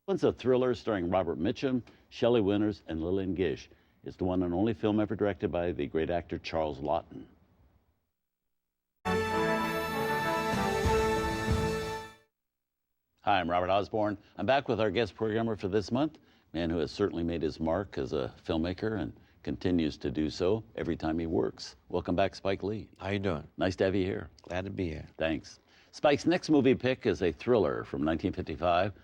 One's a thriller starring Robert Mitchum, Shelley Winters, and Lillian Gish. It's the one and only film ever directed by the great actor Charles Laughton. Hi, I'm Robert Osborne. I'm back with our guest programmer for this month, a man who has certainly made his mark as a filmmaker and continues to do so every time he works. Welcome back, Spike Lee. How you doing? Nice to have you here. Glad to be here. Thanks. Spike's next movie pick is a thriller from 1955,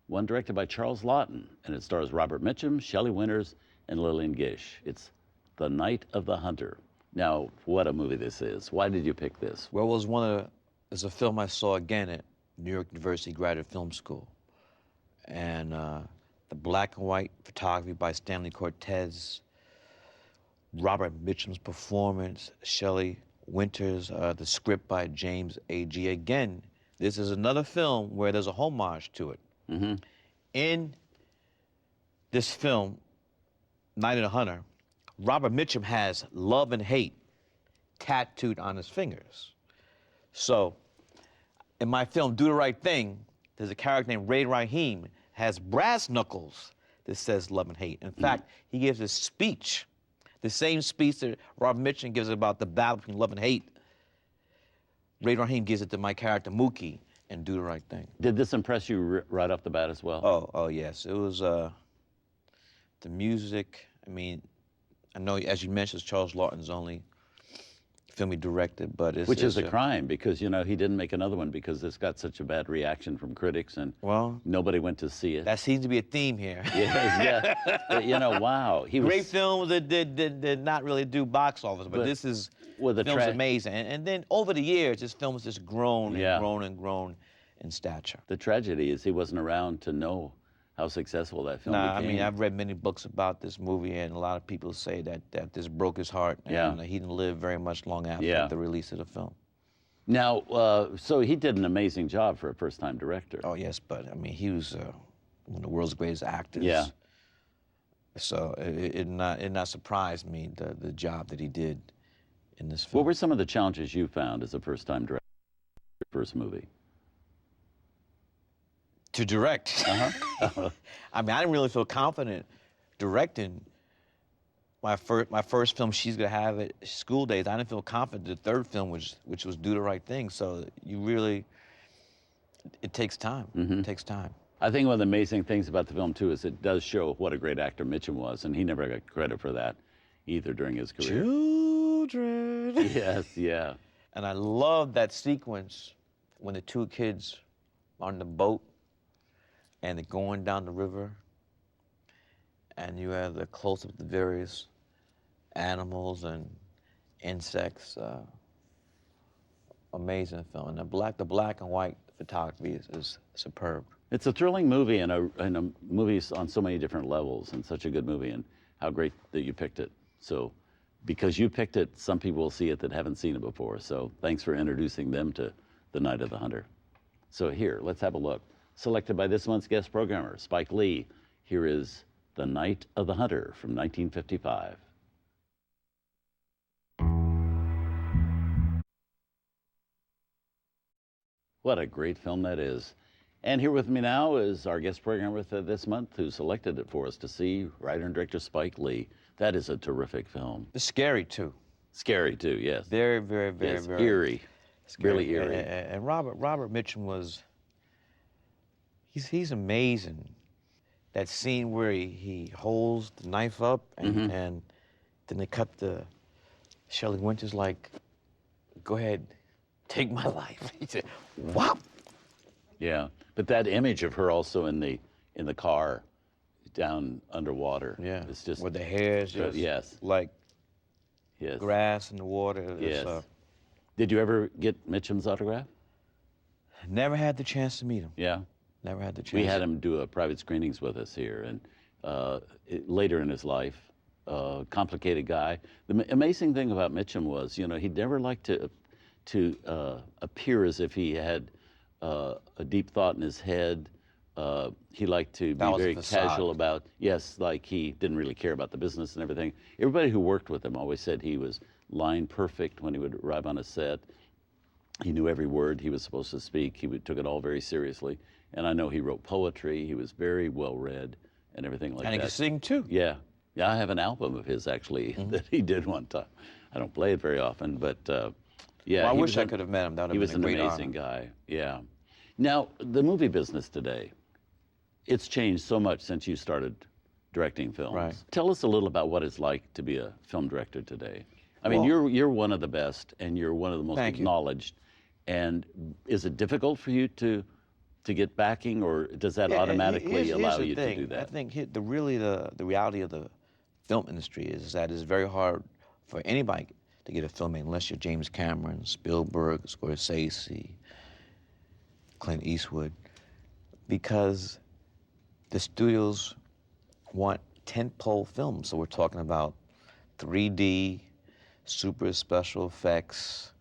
one directed by Charles Laughton, and it stars Robert Mitchum, Shelley Winters, and Lillian Gish. It's The Night of the Hunter. Now, what a movie this is. Why did you pick this? Well, it was it's a film I saw again at New York University Graduate Film School. And the black and white photography by Stanley Cortez, Robert Mitchum's performance, Shelley Winters, the script by James A.G. Again, this is another film where there's a homage to it. Mm-hmm. In this film, Night of the Hunter, Robert Mitchum has love and hate tattooed on his fingers. So, in my film, Do the Right Thing, there's a character named Ray Rahim, has brass knuckles that says love and hate. In fact, he gives a speech, the same speech that Robert Mitchum gives about the battle between love and hate. Ray Rahim gives it to my character, Mookie, and Do the Right Thing. Did this impress you right off the bat as well? Oh, yes. It was the music. I mean, I know, as you mentioned, it's Charles Laughton's only film he directed, but it's... Which is a crime, because, you know, he didn't make another one because this got such a bad reaction from critics, and nobody went to see it. That seems to be a theme here. Yes, yeah. But, you know, wow. Great films that did not really do box office, but this is... Well, the film's amazing. And then over the years, this film has just grown and grown and grown in stature. The tragedy is he wasn't around to know how successful that film became. I mean, I've read many books about this movie, and a lot of people say that this broke his heart, and he didn't live very much long after the release of the film. Now, so he did an amazing job for a first-time director. Oh, yes, but, I mean, he was one of the world's greatest actors. Yeah. So it not surprised me, the job that he did in this film. What were some of the challenges you found as a first-time director for your first movie? To direct. Uh-huh. I mean, I didn't really feel confident directing my first film, She's Gonna Have It, School Days. I didn't feel confident the third film, which was Do the Right Thing. So you really, it takes time. Mm-hmm. It takes time. I think one of the amazing things about the film, too, is it does show what a great actor Mitchum was, and he never got credit for that either during his career. Children. Yes, yeah. And I love that sequence when the two kids are on the boat and they're going down the river, and you have the close-up of the various animals and insects. Amazing film. And the black and white photography is superb. It's a thrilling movie, and a movie on so many different levels, and such a good movie, and how great that you picked it. So, because you picked it, some people will see it that haven't seen it before. So thanks for introducing them to The Night of the Hunter. So here, let's have a look. Selected by this month's guest programmer, Spike Lee, here is The Night of the Hunter from 1955. What a great film that is. And here with me now is our guest programmer this month who selected it for us to see, writer and director Spike Lee. That is a terrific film. It's scary, too. Scary, too, yes. Very, very, very, yes, very... eerie. Scary. Really eerie. And Robert Mitchum was... He's amazing. That scene where he holds the knife up and then they cut the... Shelley Winters like, go ahead, take my life. He said, whop! Yeah, but that image of her also in the car down underwater. Yeah, it's just... With the hair just like grass in the water. Yes. Did you ever get Mitchum's autograph? Never had the chance to meet him. Yeah. Never had the chance. We had him do a private screenings with us here, and later in his life, complicated guy. The amazing thing about Mitchum was, you know, he never liked to appear as if he had a deep thought in his head. He liked to be very casual about, like he didn't really care about the business and everything. Everybody who worked with him always said he was line perfect when he would arrive on a set. He knew every word he was supposed to speak. Took it all very seriously. and I know he wrote poetry. He was very well read and everything like And that. he could sing too. Yeah, yeah. I have an album of his actually that he did one time. I don't play it very often, but yeah. Well, I he wish was I could have met him. That would He have was been a an great amazing honor. guy. Yeah. Now the movie business today, it's changed so much since you started directing films. Right. Tell us a little about what it's like to be a film director today. I mean, Well, you're one of the best, and you're one of the most Thank you. acknowledged. And is it difficult for you to get backing, or does that automatically allow you to do that? I think the reality of the film industry is that it's very hard for anybody to get a film made unless you're James Cameron, Spielberg, Scorsese, Clint Eastwood, because the studios want tentpole films. So we're talking about 3D, super special effects,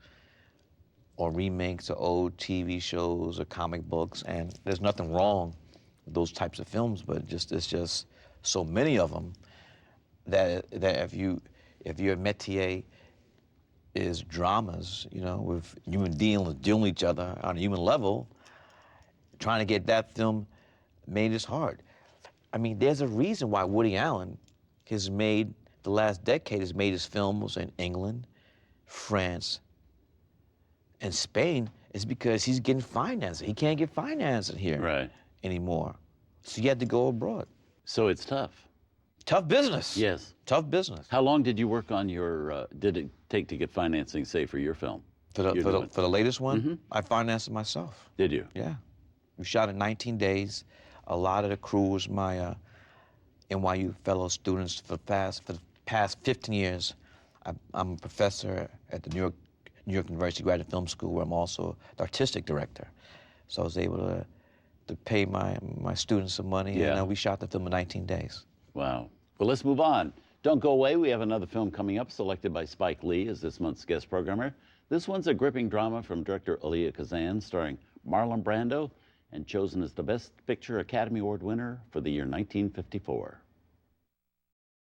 or remakes of old TV shows or comic books, and there's nothing wrong with those types of films, but it's just so many of them that if your métier is dramas, you know, with human dealing with each other on a human level, trying to get that film made is hard. I mean, there's a reason why Woody Allen has made, the last decade, has made his films in England, France, and Spain, is because he's getting financing. He can't get financing here anymore. So he had to go abroad. So it's tough. Tough business. Yes. Tough business. How long did you work on your, did it take to get financing, say, for your film? For the latest one, I financed it myself. Did you? Yeah. We shot in 19 days. A lot of the crew was my NYU fellow students for the past 15 years. I'm a professor at the New York University Graduate Film School, where I'm also the artistic director. So I was able to pay my students some money, and we shot the film in 19 days. Wow. Well, let's move on. Don't go away. We have another film coming up, selected by Spike Lee as this month's guest programmer. This one's a gripping drama from director Elia Kazan, starring Marlon Brando, and chosen as the Best Picture Academy Award winner for the year 1954.